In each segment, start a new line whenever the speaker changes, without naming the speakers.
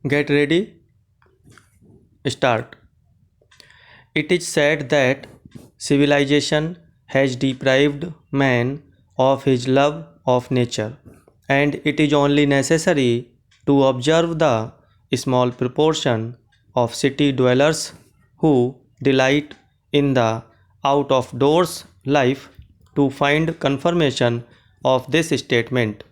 Get ready, start. It is said that civilization has deprived man of his love of nature, and it is only necessary to observe the small proportion of city dwellers who delight in the out of doors life to find confirmation of this statement.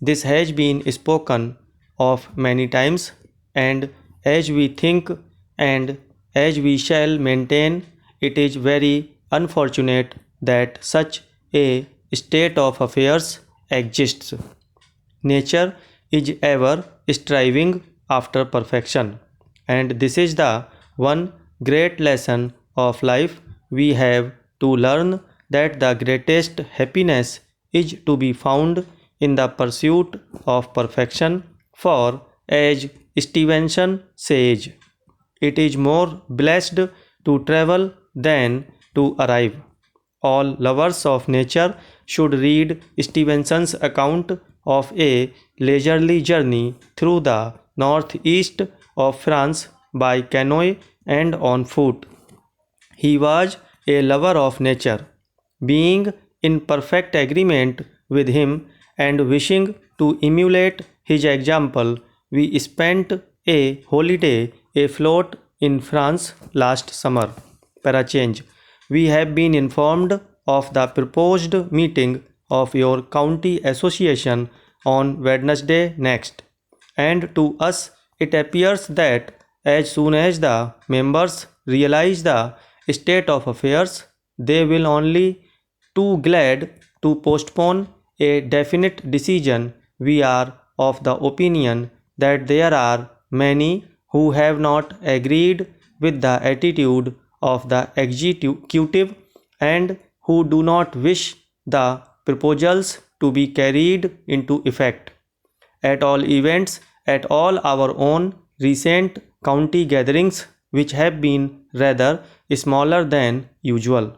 This has been spoken of many times, and as we think and as we shall maintain, it is very unfortunate that such a state of affairs exists. Nature is ever striving after perfection, and this is the one great lesson of life we have to learn, that the greatest happiness is to be found in the pursuit of perfection, for as Stevenson says, it is more blessed to travel than to arrive. All lovers of nature should read Stevenson's account of a leisurely journey through the northeast of France by canoe and on foot. He was a lover of nature. Being in perfect agreement with him and wishing to emulate his example, we spent a holiday afloat in France last summer. Parachange. We have been informed of the proposed meeting of your county association on Wednesday next, and to us it appears that as soon as the members realize the state of affairs, they will only too glad to postpone a definite decision. We are of the opinion that there are many who have not agreed with the attitude of the executive and who do not wish the proposals to be carried into effect. At all events, at all our own recent county gatherings, which have been rather smaller than usual,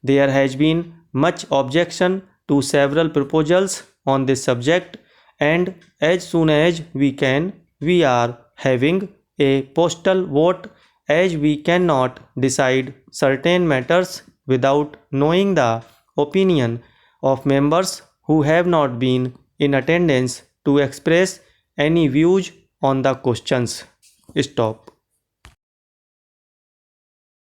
there has been much objection to several proposals on this subject, and as soon as we can, we are having a postal vote, as we cannot decide certain matters without knowing the opinion of members who have not been in attendance to express any views on the questions. Stop.